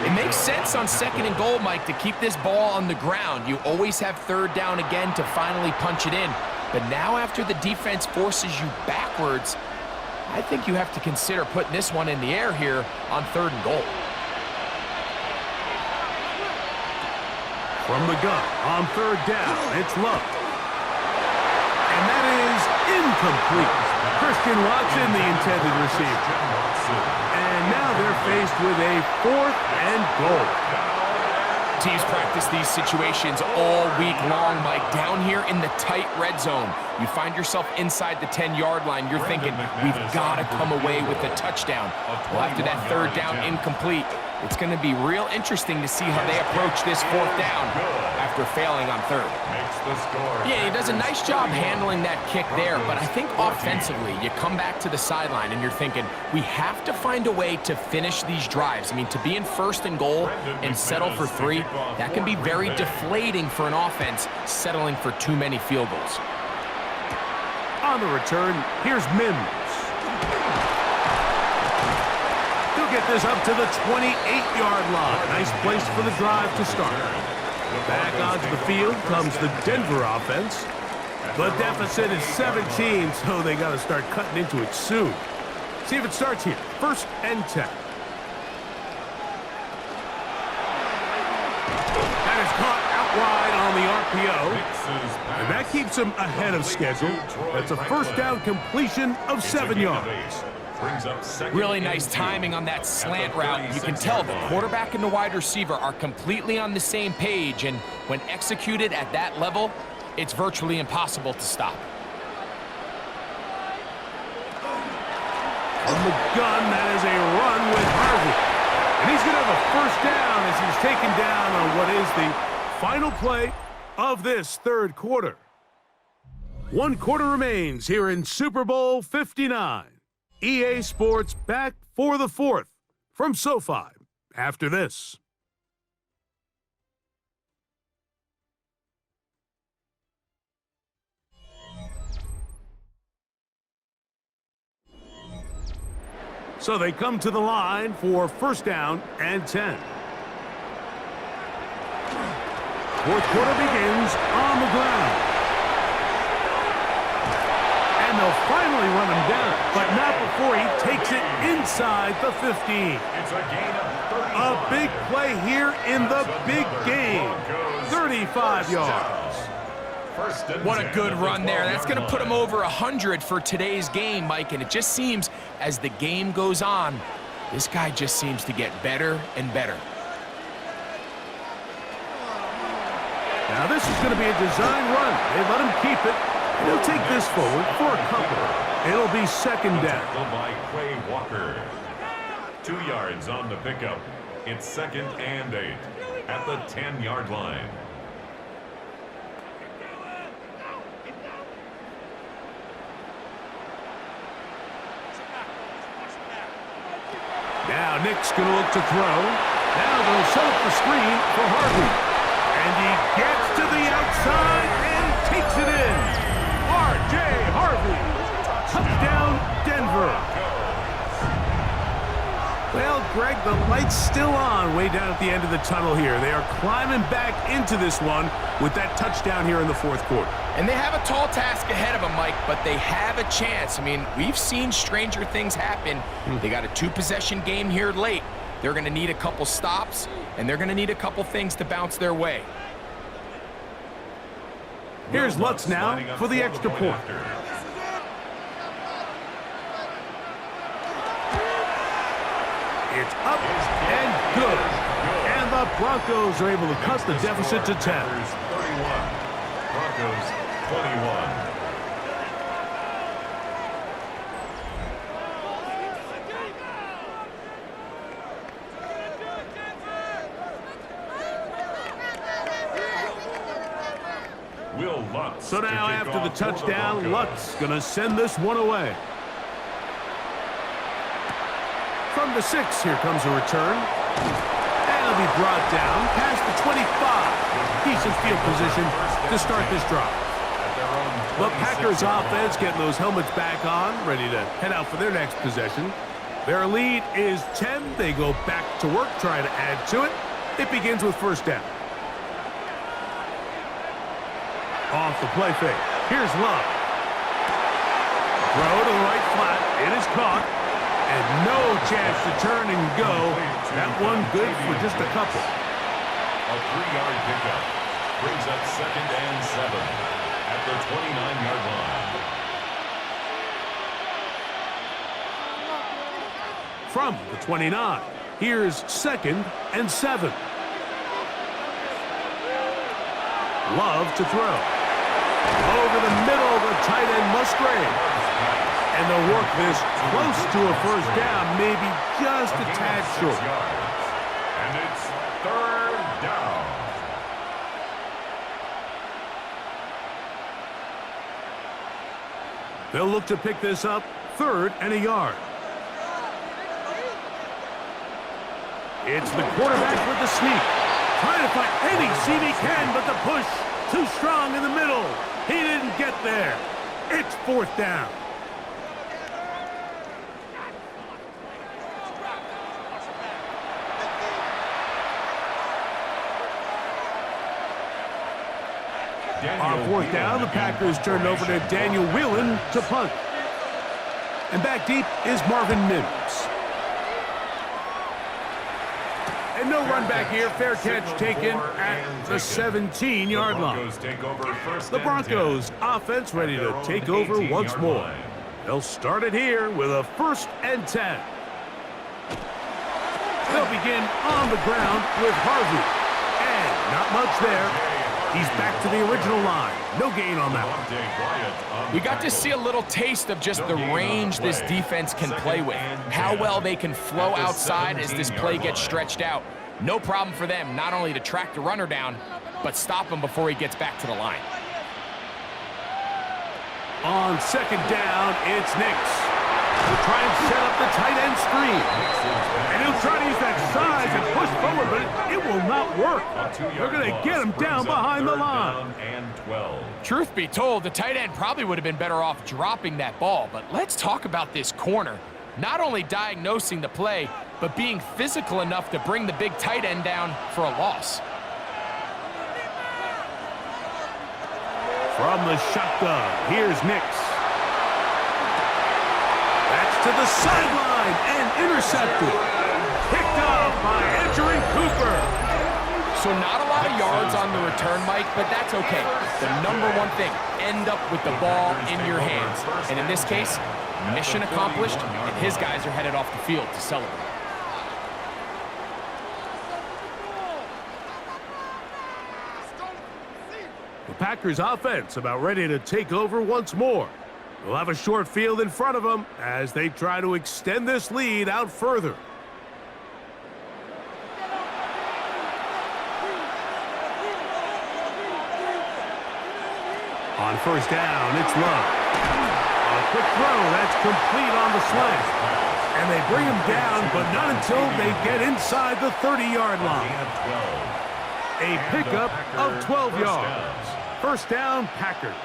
It makes sense on 2nd and goal, Mike, to keep this ball on the ground. You always have third down again to finally punch it in. But now after the defense forces you backwards, I think you have to consider putting this one in the air here on 3rd and goal. From the gun on 3rd down, it's Love. And that is incomplete. Christian Watson, the intended receiver. And now they're faced with a 4th and goal. Teams practice these situations all week long, Mike. Down here in the tight red zone, you find yourself inside the 10-yard line. You're thinking, we've got to come away with a touchdown. Well, after that 3rd down incomplete, It's going to be real interesting to see how they approach this fourth down after failing on third. Yeah, he does a nice job handling that kick there, but I think offensively, you come back to the sideline and you're thinking, we have to find a way to finish these drives. I mean, to be in first and goal and settle for 3, that can be very deflating for an offense settling for too many field goals. On the return, here's Mims. He'll get this up to the 28-yard line. Nice place for the drive to start. Back onto the field comes the Denver offense. The deficit is 17, so they got to start cutting into it soon. See if it starts here. 1st and 10. That is caught out wide on the RPO. And that keeps him ahead of schedule. That's a first down completion of 7 yards. Really nice timing on that slant route. You can tell the quarterback and the wide receiver are completely on the same page, and when executed at that level, it's virtually impossible to stop. From the gun, that is a run with Harvey. And he's going to have a first down as he's taken down on what is the final play of this third quarter. 1 quarter remains here in Super Bowl 59. EA Sports back for the 4th from SoFi after this. So they come to the line for first down and 10. Fourth quarter begins on the ground. And they'll finally run him down, but not before he takes it inside the 15. It's a gain of 35. A big play here in the big game. 35 yards. What a good run there. That's going to put him over 100 for today's game, Mike, and it just seems as the game goes on, this guy just seems to get better and better. Now this is going to be a design run. They let him keep it. He'll take this forward for a couple. It'll be second down. By Quay Walker. 2 yards on the pickup. It's 2nd and 8 at the 10-yard line. Now Nick's going to look to throw. Now they'll set up the screen for Harvey. And he gets to the outside and takes it in. R.J. Harvey. Touchdown, Denver. Well, Greg, the light's still on way down at the end of the tunnel here. They are climbing back into this one with that touchdown here in the fourth quarter. And they have a tall task ahead of them, Mike, but they have a chance. I mean, we've seen stranger things happen. They got a 2-possession game here late. They're going to need a couple stops, and they're going to need a couple things to bounce their way. Here's Lutz now for the extra point. It's up and good. And the Broncos are able to cut the deficit to 10. 31. Broncos 21. So now after the touchdown, Lutz going to send this one away. From the 6, here comes a return. And it'll be brought down past the 25. Decent field position to start this drive. The Packers offense getting those helmets back on, ready to head out for their next possession. Their lead is 10. They go back to work, trying to add to it. It begins with first down. Off the play fake. Here's Love. Throw to the right flat. It is caught. And no chance to turn and go. That one good for just a couple. A 3-yard pickup brings up 2nd and 7 at the 29-yard line. From the 29, here's 2nd and 7. Love to throw. Over the middle, the tight end Musgrave. And they'll work this close to a first down, maybe just a tad short. They'll look to pick this up, 3rd and a yard. It's the quarterback with the sneak. Trying to find any seam he can, but the push too strong in the middle. He didn't get there. It's 4th down. On 4th down, the Packers turned over to Daniel Whelan to punt. And back deep is Marvin Mims. And no run back here. Fair catch taken at the 17-yard line. The Broncos offense ready to take over once more. They'll start it here with a 1st and 10. They'll begin on the ground with Harvey. And not much there. He's back to the original line. No gain on that one. We got to see a little taste of just the range this defense can play with. How well they can flow outside as this play gets stretched out. No problem for them not only to track the runner down, but stop him before he gets back to the line. On 2nd down, it's Nix. He'll try and set up the tight end screen. And he'll try to use that size and push forward, but it will not work. They're going to get him down behind the line. Truth be told, the tight end probably would have been better off dropping that ball. But let's talk about this corner. Not only diagnosing the play, but being physical enough to bring the big tight end down for a loss. From the shotgun, here's Nix. That's to the sideline and intercepted. Picked up by Edgerrin Cooper. So not a lot of yards on the return, Mike, but that's okay. The #1 thing, end up with the ball in your hands. And in this case, mission accomplished, and his guys are headed off the field to celebrate. The Packers offense about ready to take over once more. They'll have a short field in front of them as they try to extend this lead out further. On 1st down, it's Love. A quick throw, that's complete on the slant. And they bring him down, but not until they get inside the 30-yard line. A pickup of 12 yards. 1st down, Packers.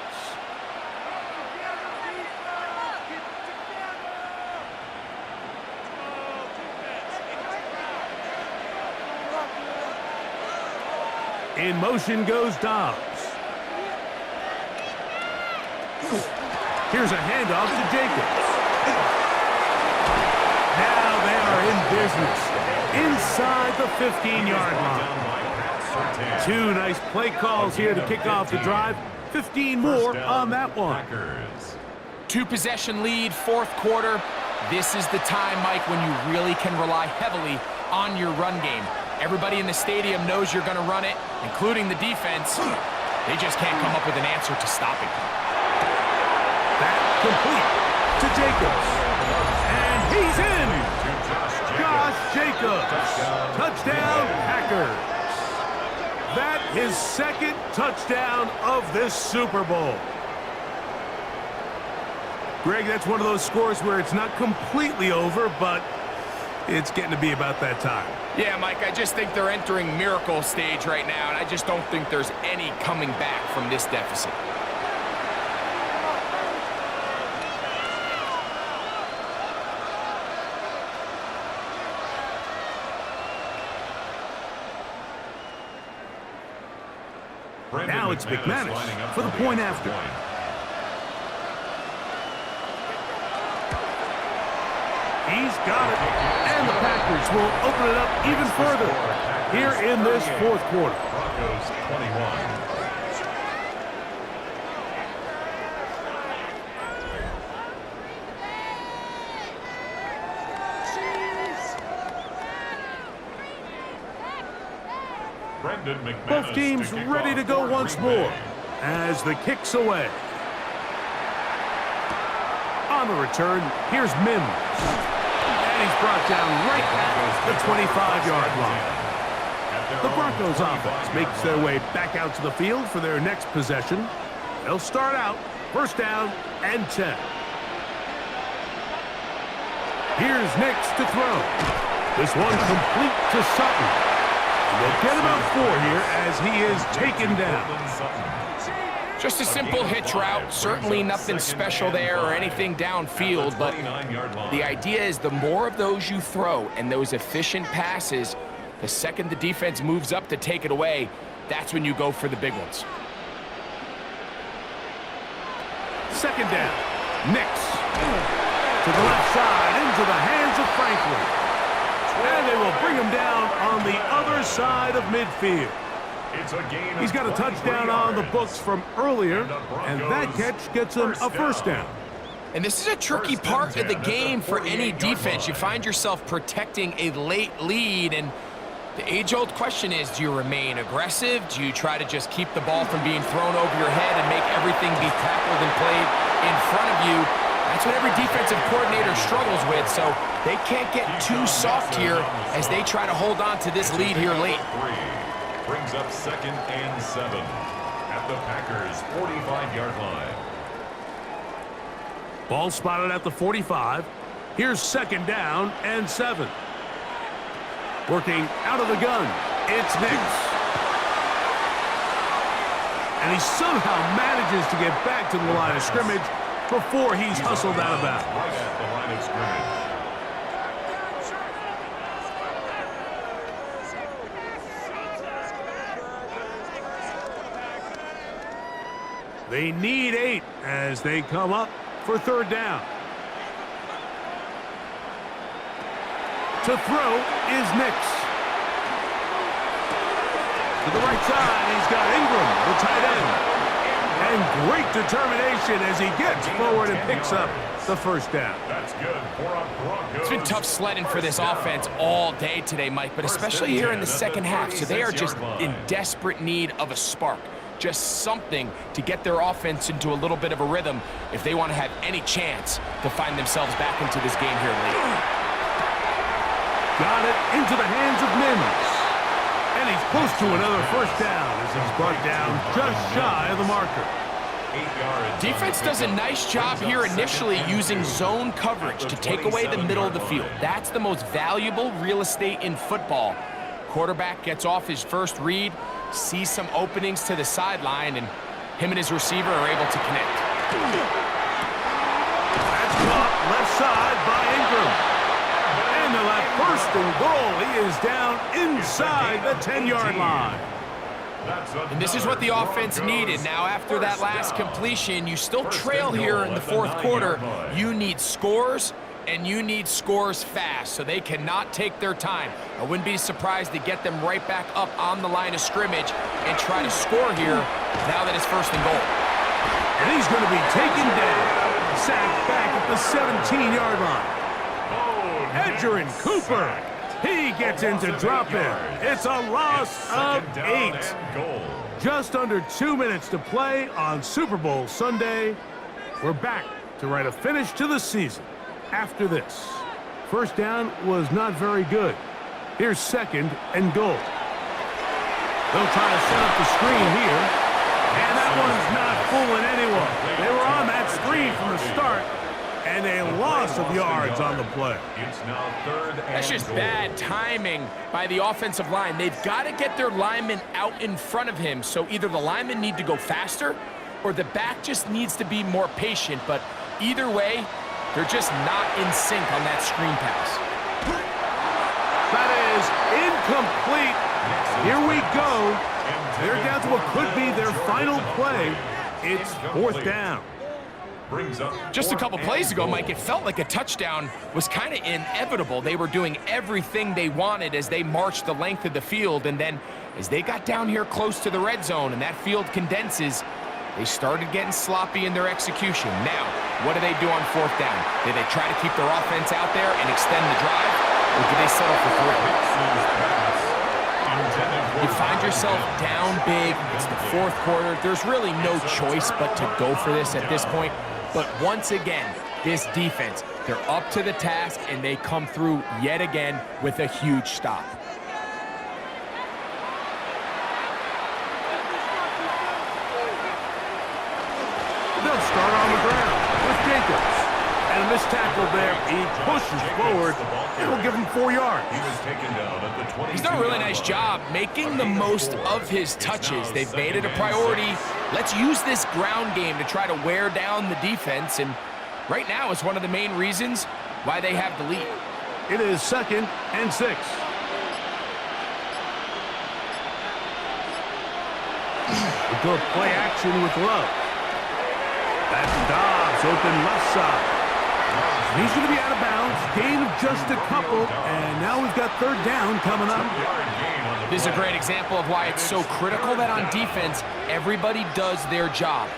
In motion goes Dobbs. Here's a handoff to Jacobs. Now they are in business inside the 15-yard line. 2 nice play calls here to kick off the drive. 15 more on that one. 2-possession lead, 4th quarter. This is the time, Mike, when you really can rely heavily on your run game. Everybody in the stadium knows you're going to run it, including the defense. They just can't come up with an answer to stop it. That complete to Jacobs. And he's in. Josh Jacobs. Touchdown, Packers. That his 2nd touchdown of this Super Bowl. Greg, that's one of those scores where it's not completely over, but it's getting to be about that time. Yeah, Mike, I just think they're entering miracle stage right now, and I just don't think there's any coming back from this deficit. Now it's McManus for the point after. He's got it, and the Packers will open it up even further here in this 4th quarter. Broncos 21. Both teams ready to go once more as the kick's away. On the return, here's Mims. And he's brought down right at the 25-yard line. The Broncos offense makes their way back out to the field for their next possession. They'll start out First down and 10. Here's Nix to throw. This one complete to Sutton. And they'll get about 4 here as he is taken down. Just a simple hitch route. Certainly nothing special there or anything downfield, but the idea is the more of those you throw and those efficient passes, the second the defense moves up to take it away, that's when you go for the big ones. Second down. Nix. To the left side, into the hands of Franklin. And they will bring him down on the other side of midfield. He's got a touchdown on the books from earlier, and that catch gets him a first down. And this is a tricky part of the game for any defense. You find yourself protecting a late lead, and the age-old question is, do you remain aggressive? Do you try to just keep the ball from being thrown over your head and make everything be tackled and played in front of you? That's what every defensive coordinator struggles with, so they can't get too soft here as they try to hold on to this lead here late. Brings up 2nd and 7 at the Packers' 45-yard line. Ball spotted at the 45. Here's 2nd down and 7. Working out of the gun, it's Nix. And he somehow manages to get back to the line of scrimmage before he's hustled out of bounds. Right at the line of scrimmage. They need 8 as they come up for 3rd down. To throw is Nix. To the right side, he's got Ingram, the tight end. And great determination as he gets forward and picks up the first down. That's good for a Broncos. It's been tough sledding for this offense all day today, Mike, but especially here in the second half. So they are just in desperate need of a spark. Just something to get their offense into a little bit of a rhythm if they want to have any chance to find themselves back into this game here late. Got it into the hands of Mims. And he's close to another first down as he's brought down just shy of the marker. 8 yards. Defense does a nice job here initially using zone coverage to take away the middle of the field. That's the most valuable real estate in football. Quarterback gets off his first read, sees some openings to the sideline, and him and his receiver are able to connect. That's caught left side by Ingram. And they'll have first and goal. He is down inside the 10-yard line. And this is what the offense needed. Now, after that last completion, you still trail here in the 4th quarter. You need scores, and you need scores fast, so they cannot take their time. I wouldn't be surprised to get them right back up on the line of scrimmage and try to score here now that it's 1st and goal. And he's going to be taken down. Sacked back at the 17-yard line. Edgerrin Cooper. He gets into drop in. It's a loss of 8. Just under 2 minutes to play on Super Bowl Sunday. We're back to write a finish to the season after this. First down was not very good. Here's 2nd and goal. They'll try to set up the screen here. And that one's not fooling anyone. They were on that screen from the start. And a loss of yards on the play. It's now 3rd and That's just goal. bad timing by the offensive line. They've got to get their linemen out in front of him, so either the linemen need to go faster or the back just needs to be more patient. But either way, they're just not in sync on that screen pass. That is incomplete. Here we go. They're down to what could be their final play. It's 4th down. Brings up Just a couple 4th plays and ago, goal. Mike, it felt like a touchdown was kind of inevitable. They were doing everything they wanted as they marched the length of the field, and then as they got down here close to the red zone and that field condenses, they started getting sloppy in their execution. Now, what do they do on 4th down? Do they try to keep their offense out there and extend the drive, or do they settle for 3? You find yourself down big. It's the 4th quarter. There's really no choice but to go for this at this point. But once again, this defense, they're up to the task, and they come through yet again with a huge stop. They'll start the ground with Jacobs. And a missed tackle there. He pushes forward and will give him 4 yards. He was taken down at the 22. He's done a really nice job making the most of his touches. They've made it a priority. Let's use this ground game to try to wear down the defense, and right now it's one of the main reasons why they have the lead. It is 2nd and 6. We go play action with Love. That's Dobbs open left side. And he's going to be out of bounds. Gain of just a couple. And now we've got 3rd down coming up. This is a great example of why it's so critical that on defense, everybody does their job.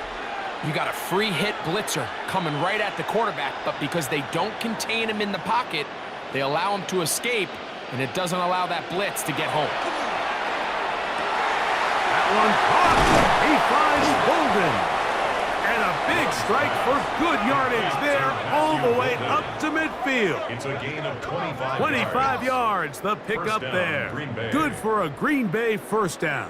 You got a free hit blitzer coming right at the quarterback, but because they don't contain him in the pocket, they allow him to escape, and it doesn't allow that blitz to get home. That one caught. He finds Bolden. And a big strike for good yardage there all the way up to midfield. It's a gain of 25 25 yards, the pickup down, there. Green Bay. Good for a Green Bay first down.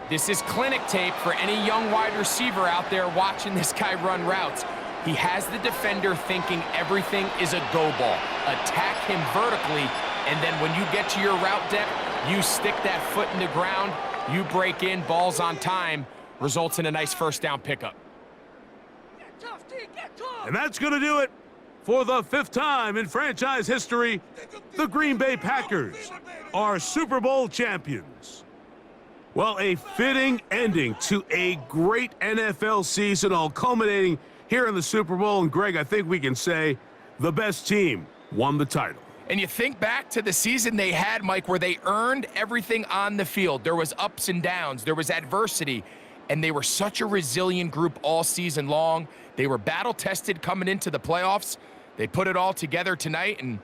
This is clinic tape for any young wide receiver out there watching this guy run routes. He has the defender thinking everything is a go ball. Attack him vertically, and then when you get to your route depth, you stick that foot in the ground, you break in, balls on time, results in a nice first down pickup. And that's going to do it. For the 5th time in franchise history, the Green Bay Packers are Super Bowl champions. Well, a fitting ending to a great NFL season, all culminating here in the Super Bowl. And, Greg, I think we can say the best team won the title. And you think back to the season they had, Mike, where they earned everything on the field. There was ups and downs. There was adversity. And they were such a resilient group all season long. They were battle-tested coming into the playoffs. They put it all together tonight, and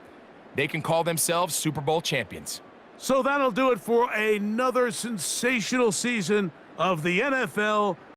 they can call themselves Super Bowl champions. So that'll do it for another sensational season of the NFL.